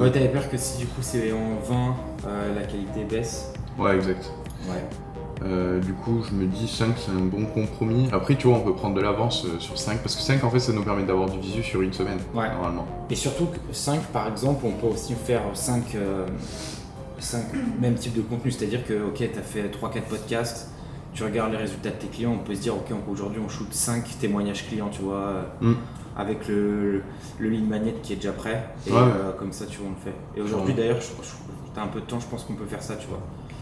Ouais, t'avais peur que si du coup c'est en 20, la qualité baisse. Ouais, exact. Ouais. Du coup, je me dis 5 c'est un bon compromis. Après, tu vois, on peut prendre de l'avance sur 5 parce que 5 en fait ça nous permet d'avoir du visu sur une semaine, Ouais. normalement. Et surtout que 5 par exemple, on peut aussi faire 5 mêmes types de contenu. C'est-à-dire que, ok, t'as fait 3-4 podcasts, tu regardes les résultats de tes clients, on peut se dire, ok, aujourd'hui on shoot 5 témoignages clients, tu vois. Avec le lead magnet qui est déjà prêt et comme ça tu vois on le fait. Et aujourd'hui d'ailleurs t'as un peu de temps, je pense qu'on peut faire ça, tu vois.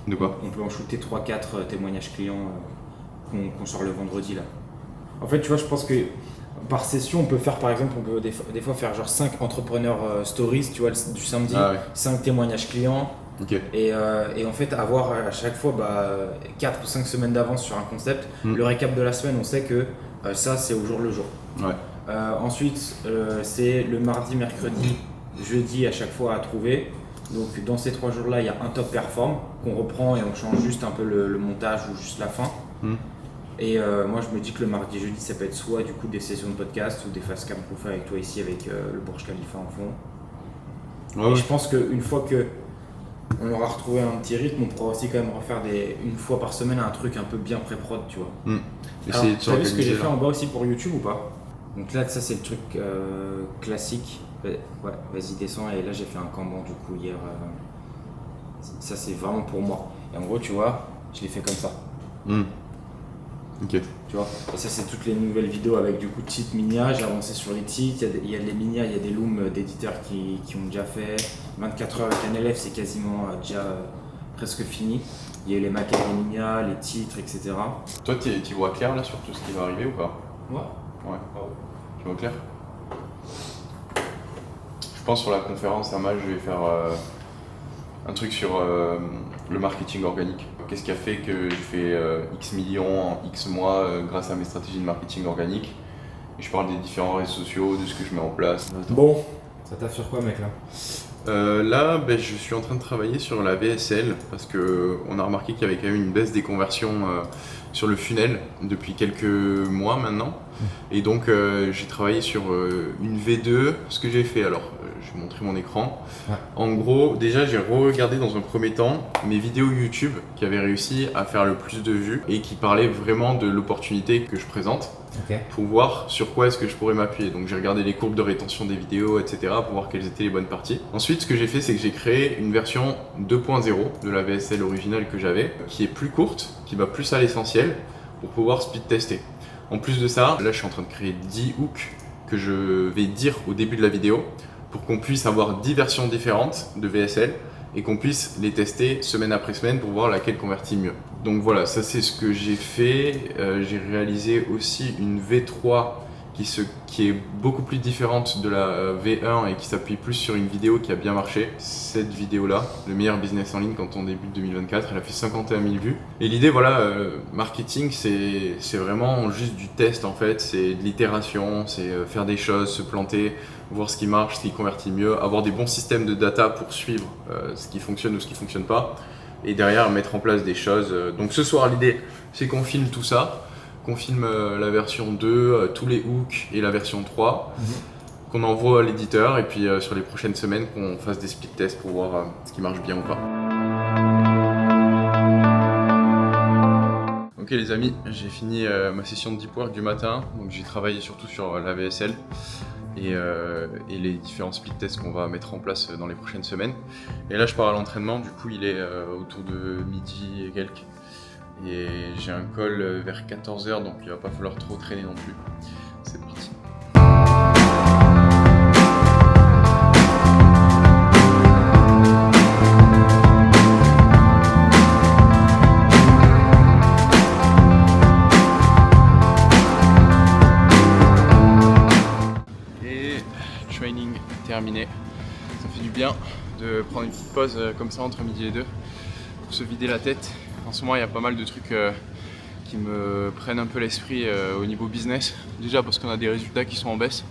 De quoi? On peut en shooter 3-4 témoignages clients qu'on sort le vendredi là. En fait tu vois, je pense que par session on peut faire par exemple, on peut des fois faire genre 5 entrepreneurs stories, tu vois, du samedi, 5 témoignages clients. Okay. Et en fait avoir à chaque fois 4 ou 5 semaines d'avance sur un concept. Le récap de la semaine, on sait que ça c'est au jour le jour. Ouais. Ensuite, c'est le mardi, mercredi, jeudi à chaque fois à trouver. Donc dans ces 3 jours-là, il y a un top perform qu'on reprend et on change juste un peu le montage ou juste la fin. Et moi, je me dis que le mardi, jeudi, ça peut être soit du coup des sessions de podcast ou des fast cam qu'on fait avec toi ici avec le Burj Khalifa en fond. Ouais. Et je pense qu'une fois que on aura retrouvé un petit rythme, on pourra aussi quand même refaire une fois par semaine un truc un peu bien pré-prod, tu vois. Alors, t'as vu ce que j'ai fait en bas aussi pour YouTube ou pas? Donc là, ça c'est le truc classique. Ouais, vas-y descends. Et là j'ai fait un Kanban du coup hier. Ça c'est vraiment pour moi. Et en gros, tu vois, je l'ai fait comme ça. Ok. Tu vois. Et ça c'est toutes les nouvelles vidéos avec du coup titres Minia. J'ai avancé sur les titres. Il y a des Minia, il y a des looms d'éditeurs qui ont déjà fait. 24 heures avec un élève, c'est quasiment déjà presque fini. Il y a eu les maquettes des Minia, les titres, etc. Toi, tu vois clair là sur tout ce qui va arriver ou pas? Ouais. Tu vois clair? Je pense sur la conférence à Mal, je vais faire un truc sur le marketing organique. Qu'est-ce qui a fait que j'ai fait X millions en X mois grâce à mes stratégies de marketing organique. Et je parle des différents réseaux sociaux, de ce que je mets en place. Bon, ça taffe sur quoi mec là? Là, je suis en train de travailler sur la VSL parce qu'on a remarqué qu'il y avait quand même une baisse des conversions sur le funnel depuis quelques mois maintenant. Et donc j'ai travaillé sur une V2. Ce que j'ai fait, alors je vais montrer mon écran. En gros, déjà j'ai regardé dans un premier temps mes vidéos YouTube qui avaient réussi à faire le plus de vues et qui parlaient vraiment de l'opportunité que je présente. Pour voir sur quoi est-ce que je pourrais m'appuyer. Donc j'ai regardé les courbes de rétention des vidéos, etc. pour voir quelles étaient les bonnes parties. Ensuite, ce que j'ai fait, c'est que j'ai créé une version 2.0 de la VSL originale que j'avais, qui est plus courte, qui va plus à l'essentiel, pour pouvoir speed tester. En plus de ça, là je suis en train de créer 10 hooks que je vais dire au début de la vidéo, pour qu'on puisse avoir 10 versions différentes de VSL et qu'on puisse les tester semaine après semaine pour voir laquelle convertit mieux. Donc voilà, ça c'est ce que j'ai fait. J'ai réalisé aussi une V3 qui est beaucoup plus différente de la V1 et qui s'appuie plus sur une vidéo qui a bien marché. Cette vidéo-là, le meilleur business en ligne quand on débute 2024, elle a fait 51 000 vues. Et l'idée, voilà, marketing, c'est vraiment juste du test en fait, c'est de l'itération, c'est faire des choses, se planter, voir ce qui marche, ce qui convertit mieux, avoir des bons systèmes de data pour suivre ce qui fonctionne ou ce qui ne fonctionne pas. Et derrière, mettre en place des choses. Donc ce soir, l'idée, c'est qu'on filme tout ça. Qu'on filme la version 2, tous les hooks et la version 3, qu'on envoie à l'éditeur et puis sur les prochaines semaines qu'on fasse des speed tests pour voir ce qui marche bien ou pas. Ok les amis, j'ai fini ma session de deep work du matin, donc j'ai travaillé surtout sur la VSL et les différents speed tests qu'on va mettre en place dans les prochaines semaines. Et là je pars à l'entraînement, du coup il est autour de midi et quelques. Et j'ai un call vers 14h, donc il va pas falloir trop traîner non plus. C'est parti. Et training terminé. Ça fait du bien de prendre une petite pause comme ça entre midi et 2 pour se vider la tête. En ce moment, il y a pas mal de trucs qui me prennent un peu l'esprit au niveau business. Déjà parce qu'on a des résultats qui sont en baisse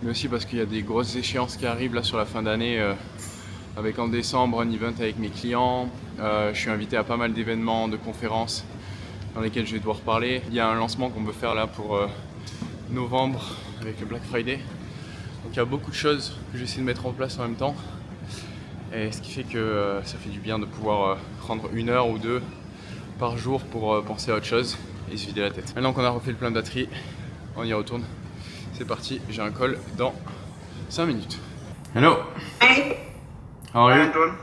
mais aussi parce qu'il y a des grosses échéances qui arrivent là sur la fin d'année, avec en décembre un event avec mes clients. Je suis invité à pas mal d'événements, de conférences dans lesquelles je vais devoir parler. Il y a un lancement qu'on veut faire là pour novembre avec le Black Friday. Donc il y a beaucoup de choses que j'essaie de mettre en place en même temps. Et ce qui fait que ça fait du bien de pouvoir prendre 1 heure ou 2 par jour pour penser à autre chose et se vider la tête. Maintenant qu'on a refait le plein de batterie, on y retourne. C'est parti, j'ai un call dans 5 minutes. Hello. Hi. How are you? Anton.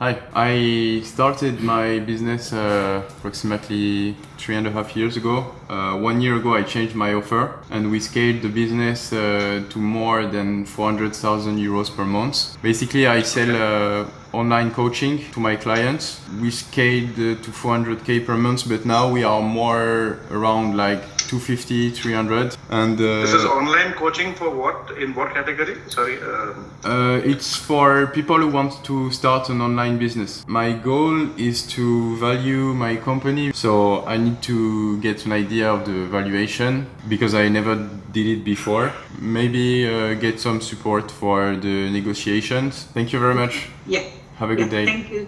Hi. I started my business approximately 3.5 years ago. 1 year ago I changed my offer and we scaled the business to more than 400,000 euros per month. Basically I sell online coaching to my clients. We scaled to 400k per month, but now we are more around like 250, 300. And This is online coaching for what? In what category? Sorry. it's for people who want to start an online business. My goal is to value my company, so I need to get an idea of the valuation because I never did it before. Maybe get some support for the negotiations. Thank you very much. Yeah. Have a good day. Thank you.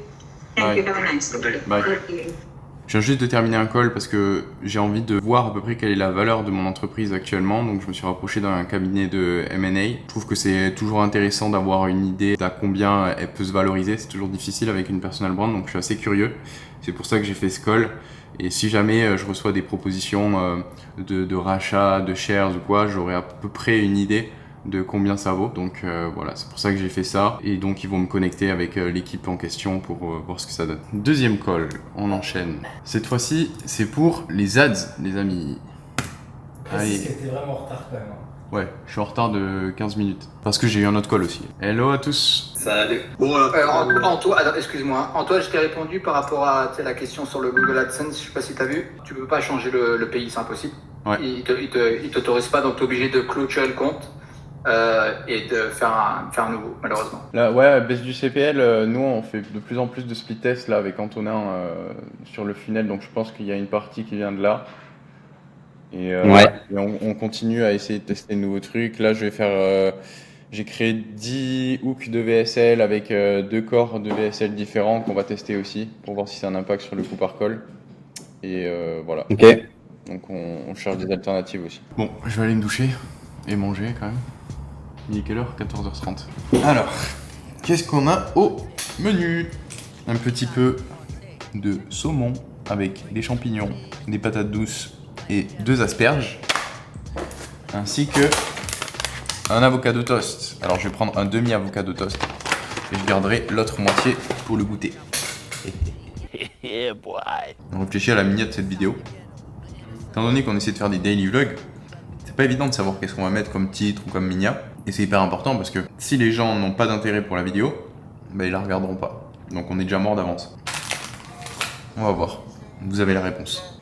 Bye. Thank you. Have a nice day. Bye. Okay. Je viens juste de terminer un call parce que j'ai envie de voir à peu près quelle est la valeur de mon entreprise actuellement. Donc je me suis rapproché d'un cabinet de M&A. Je trouve que c'est toujours intéressant d'avoir une idée d'à combien elle peut se valoriser. C'est toujours difficile avec une personal brand, donc je suis assez curieux. C'est pour ça que j'ai fait ce call. Et si jamais je reçois des propositions de rachat, de shares ou quoi, j'aurai à peu près une idée de combien ça vaut. Donc voilà, c'est pour ça que j'ai fait ça. Et donc ils vont me connecter avec l'équipe en question pour voir ce que ça donne. Deuxième call, on enchaîne. Cette fois-ci, c'est pour les ads, les amis. Allez. C'était vraiment en retard quand même. Ouais, je suis en retard de 15 minutes. Parce que j'ai eu un autre call aussi. Hello à tous. Salut. Bon, Antoine, alors excuse-moi, Antoine, je t'ai répondu par rapport à la question sur le Google AdSense, je sais pas si tu as vu, tu peux pas changer le pays, c'est impossible. Ouais. Il t'autorise pas, donc tu es obligé de clôturer le compte et de faire un nouveau, malheureusement. Là, ouais, baisse du CPL, nous on fait de plus en plus de split tests là avec Antonin sur le funnel, donc je pense qu'il y a une partie qui vient de là. Et, Ouais. et on continue à essayer de tester de nouveaux trucs. Là, je vais faire. J'ai créé 10 hooks de VSL avec 2 corps de VSL différents qu'on va tester aussi pour voir si ça a un impact sur le coût par call. Et voilà. Ok. Donc on cherche des alternatives aussi. Bon, je vais aller me doucher et manger quand même. Il est quelle heure? 14h30. Alors, qu'est-ce qu'on a au menu? Un petit peu de saumon avec des champignons, des patates douces et 2 asperges, ainsi que un avocado toast. Alors je vais prendre un demi avocado toast et je garderai l'autre moitié pour le goûter. On réfléchit à la mignonne de cette vidéo. Étant donné qu'on essaie de faire des daily vlogs, c'est pas évident de savoir qu'est-ce qu'on va mettre comme titre ou comme mignon. Et c'est hyper important parce que si les gens n'ont pas d'intérêt pour la vidéo, bah ils la regarderont pas. Donc on est déjà mort d'avance. On va voir. Vous avez la réponse.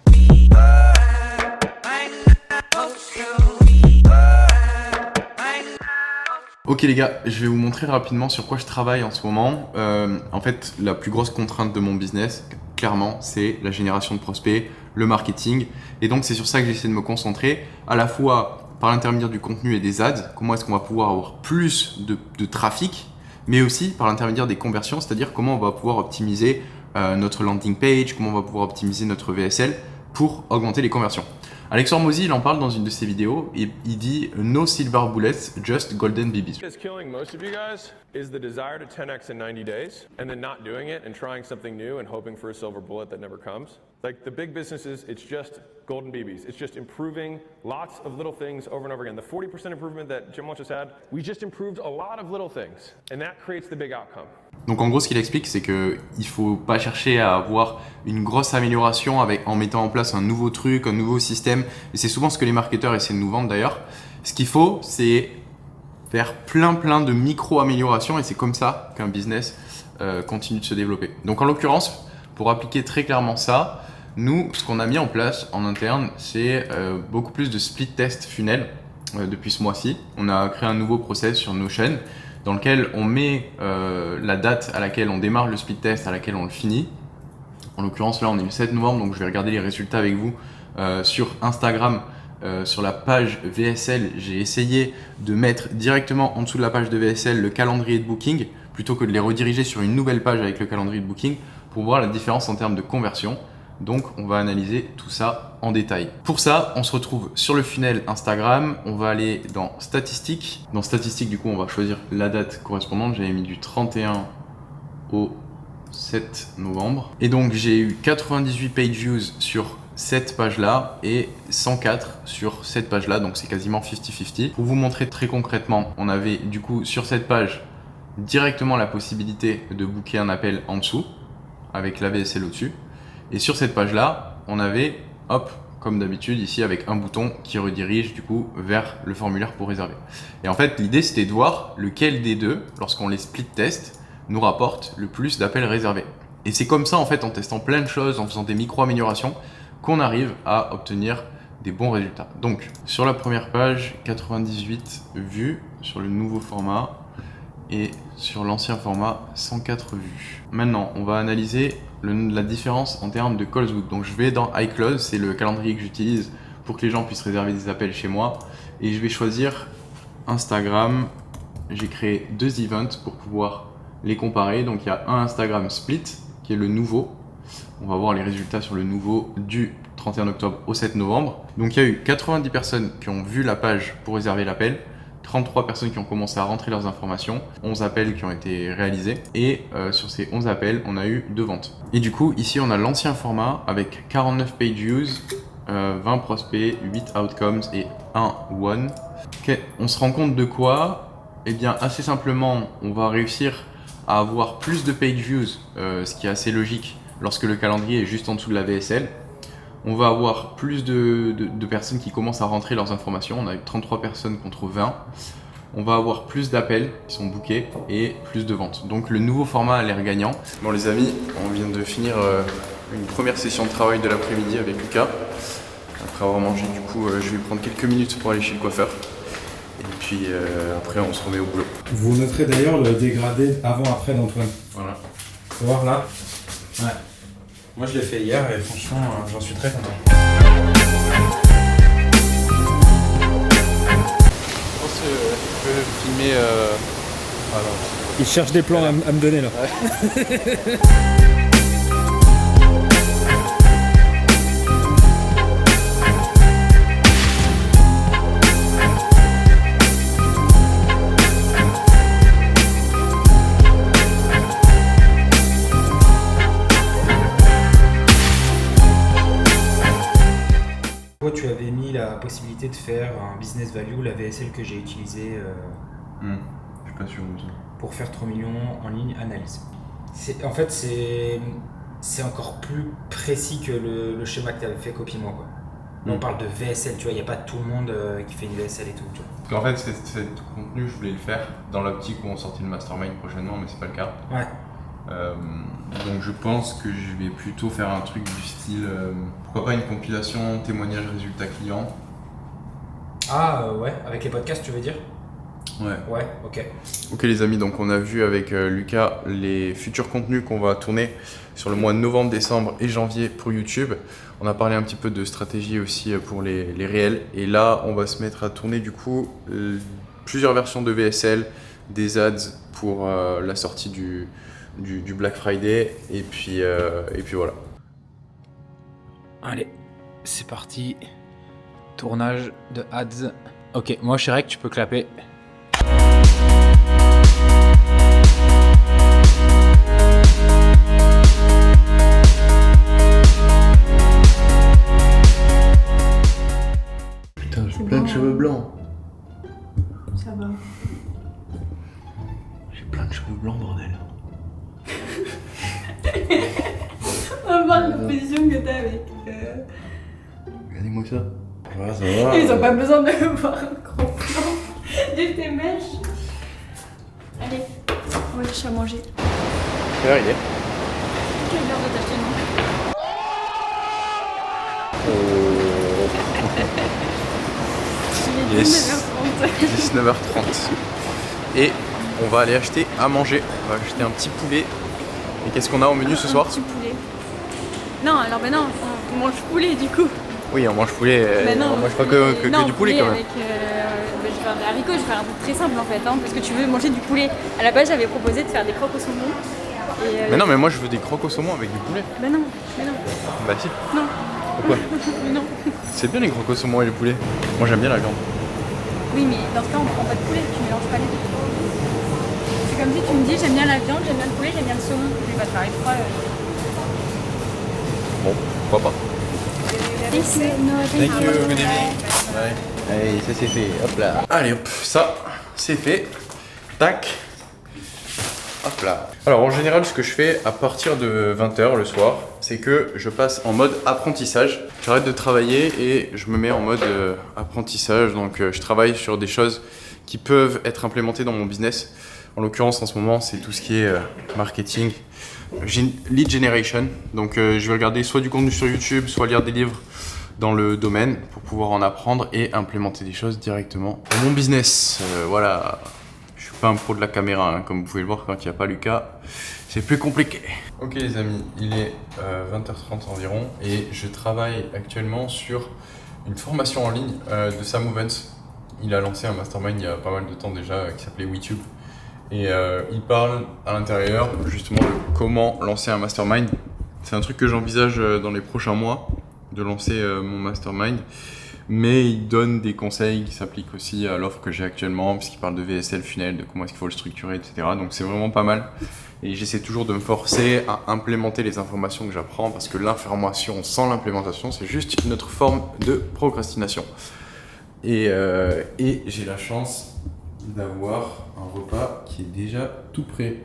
Ok les gars, je vais vous montrer rapidement sur quoi je travaille en ce moment. En fait, la plus grosse contrainte de mon business, clairement, c'est la génération de prospects, le marketing. Et donc c'est sur ça que j'essaie de me concentrer, à la fois par l'intermédiaire du contenu et des ads, comment est-ce qu'on va pouvoir avoir plus de trafic, mais aussi par l'intermédiaire des conversions, c'est-à-dire comment on va pouvoir optimiser notre landing page, comment on va pouvoir optimiser notre VSL pour augmenter les conversions. Alexandre Mozy, il en parle dans une de ses vidéos et il dit « No silver bullets, just golden BBs ». What's killing most of you guys is the desire to 10x in 90 days and then not doing it and trying something new and hoping for a silver bullet that never comes. Like the big businesses, it's just golden BBs. It's just improving lots of little things over and over again. The 40% improvement that Jim Welch just had, we just improved a lot of little things and that creates the big outcome. Donc en gros, ce qu'il explique, c'est qu'il ne faut pas chercher à avoir une grosse amélioration en mettant en place un nouveau truc, un nouveau système. Et c'est souvent ce que les marketeurs essaient de nous vendre d'ailleurs. Ce qu'il faut, c'est faire plein de micro-améliorations et c'est comme ça qu'un business continue de se développer. Donc en l'occurrence, pour appliquer très clairement ça, nous, ce qu'on a mis en place en interne, c'est beaucoup plus de split test funnel depuis ce mois-ci. On a créé un nouveau process sur Notion dans lequel on met la date à laquelle on démarre le split test, à laquelle on le finit. En l'occurrence, là, on est le 7 novembre, donc je vais regarder les résultats avec vous sur Instagram sur la page VSL, j'ai essayé de mettre directement en dessous de la page de VSL le calendrier de booking plutôt que de les rediriger sur une nouvelle page avec le calendrier de booking pour voir la différence en termes de conversion. Donc on va analyser tout ça en détail. Pour ça, on se retrouve sur le funnel Instagram, on va aller dans statistiques. Dans statistiques, du coup, on va choisir la date correspondante. J'avais mis du 31 au 7 novembre. Et donc j'ai eu 98 page views sur cette page-là et 104 sur cette page-là, donc c'est quasiment 50-50. Pour vous montrer très concrètement, on avait du coup sur cette page directement la possibilité de booker un appel en dessous avec la VSL au-dessus. Et sur cette page-là, on avait, hop, comme d'habitude ici avec un bouton qui redirige du coup vers le formulaire pour réserver. Et en fait, l'idée c'était de voir lequel des deux, lorsqu'on les split test, nous rapporte le plus d'appels réservés. Et c'est comme ça en fait, en testant plein de choses, en faisant des micro-améliorations, qu'on arrive à obtenir des bons résultats. Donc sur la première page, 98 vues sur le nouveau format et sur l'ancien format, 104 vues. Maintenant, on va analyser la différence en termes de calls booked. Donc je vais dans iClose, c'est le calendrier que j'utilise pour que les gens puissent réserver des appels chez moi. Et je vais choisir Instagram. J'ai créé 2 events pour pouvoir les comparer. Donc il y a un Instagram Split qui est le nouveau. On va voir les résultats sur le nouveau du 31 octobre au 7 novembre. Donc il y a eu 90 personnes qui ont vu la page pour réserver l'appel, 33 personnes qui ont commencé à rentrer leurs informations, 11 appels qui ont été réalisés et sur ces 11 appels, on a eu 2 ventes. Et du coup, ici on a l'ancien format avec 49 page views, 20 prospects, 8 outcomes et 1 won. Okay. On se rend compte de quoi? Eh bien assez simplement, on va réussir à avoir plus de page views, ce qui est assez logique lorsque le calendrier est juste en dessous de la VSL. On va avoir plus de personnes qui commencent à rentrer leurs informations. On a eu 33 personnes contre 20. On va avoir plus d'appels qui sont bookés et plus de ventes. Donc le nouveau format a l'air gagnant. Bon les amis, on vient de finir une première session de travail de l'après-midi avec Lucas. Après avoir mangé, du coup, je vais prendre quelques minutes pour aller chez le coiffeur. Et puis après, on se remet au boulot. Vous noterez d'ailleurs le dégradé avant-après d'Antoine. Voilà. Faut voir là. Ouais. Moi je l'ai fait hier et franchement j'en suis très content. Je pense que tu peux filmer. Il cherche des plans à me donner là. Ouais. Tu avais mis la possibilité de faire un business value, la VSL que j'ai utilisée Je suis pas sûr de ça. pour faire 3 millions en ligne analyse. En fait, c'est encore plus précis que le schéma que tu avais fait copie-moi. Quoi. On parle de VSL, tu vois, il n'y a pas tout le monde qui fait une VSL et tout. Tu vois. Parce qu'en fait, cet contenu, je voulais le faire dans l'optique où on sortit le mastermind prochainement, mais c'est pas le cas. Ouais. Donc je pense que je vais plutôt faire un truc du style, pourquoi pas une compilation témoignages résultats clients. Ah ouais, avec les podcasts tu veux dire? Ouais. Ouais, ok. Ok les amis, donc on a vu avec Lucas les futurs contenus qu'on va tourner sur le mois de novembre, décembre et janvier pour YouTube. On a parlé un petit peu de stratégie aussi pour les réels. Et là, on va se mettre à tourner du coup plusieurs versions de VSL, des ads pour la sortie du Black Friday et puis voilà. Allez, c'est parti. Tournage de ads. Ok, moi Shrek, tu peux clapper. Putain, j'ai plein de cheveux blancs. Ça va. J'ai plein de cheveux blancs, bordel. On va voir la position que t'as avec. Regardez-moi ça. Ouais, ça va. Ils ont pas besoin de voir un gros plan de tes mèches. Allez, on va chercher à manger. Quelle heure il est? Quelle heure de t'acheter non? Il est Yes. 19h30. 19h30. Et on va aller acheter à manger. On va acheter un petit poulet. Et qu'est-ce qu'on a au menu ce soir? Un petit poulet. Non, alors ben non, on mange poulet du coup. Oui, on mange poulet, on mange pas que non, du poulet quand même. Avec, je vais faire des haricots, je vais faire un truc très simple en fait, hein, parce que tu veux manger du poulet. À la base, j'avais proposé de faire des croques au saumon. Mais non, mais moi je veux des croques au saumon avec du poulet. Bah non, mais non. Bah si. Non. Pourquoi? Mais non. C'est bien les croques au saumon et le poulet. Moi j'aime bien la viande. Oui, mais dans ce cas, on prend pas de poulet, tu mélanges pas les deux. C'est comme si tu me dis j'aime bien la viande, j'aime bien le poulet, j'aime bien le saumon. Je vais pas te faire les trois. Bon, pourquoi pas. Thank Thank you, good evening. Bye. Allez, ça c'est fait, hop là. Allez hop, ça c'est fait. Tac. Hop là. Alors en général, ce que je fais à partir de 20h le soir, c'est que je passe en mode apprentissage. J'arrête de travailler et je me mets en mode apprentissage. Donc je travaille sur des choses qui peuvent être implémentées dans mon business. En l'occurrence, en ce moment, c'est tout ce qui est marketing, lead generation. Donc je vais regarder soit du contenu sur YouTube, soit lire des livres dans le domaine pour pouvoir en apprendre et implémenter des choses directement dans mon business. Voilà. Je suis pas un pro de la caméra, hein, comme vous pouvez le voir quand il n'y a pas Lucas, c'est plus compliqué. Ok les amis, il est 20h30 environ et je travaille actuellement sur une formation en ligne de Sam Ovens. Il a lancé un mastermind il y a pas mal de temps déjà qui s'appelait WeTube. Et il parle à l'intérieur justement de comment lancer un mastermind. C'est un truc que j'envisage dans les prochains mois, de lancer mon mastermind. Mais il donne des conseils qui s'appliquent aussi à l'offre que j'ai actuellement, puisqu'il parle de VSL funnel, de comment est-ce qu'il faut le structurer, etc. Donc c'est vraiment pas mal. Et j'essaie toujours de me forcer à implémenter les informations que j'apprends, parce que l'information sans l'implémentation, c'est juste une autre forme de procrastination. Et j'ai la chance d'avoir un repas qui est déjà tout prêt.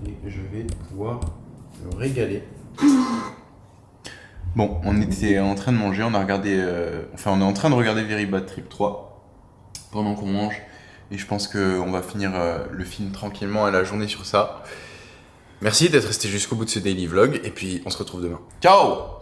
Et je vais pouvoir me régaler. Bon, on était en train de manger, on a regardé, on est en train de regarder Very Bad Trip 3 pendant qu'on mange. Et je pense qu'on va finir le film tranquillement et la journée sur ça. Merci d'être resté jusqu'au bout de ce daily vlog et puis on se retrouve demain. Ciao!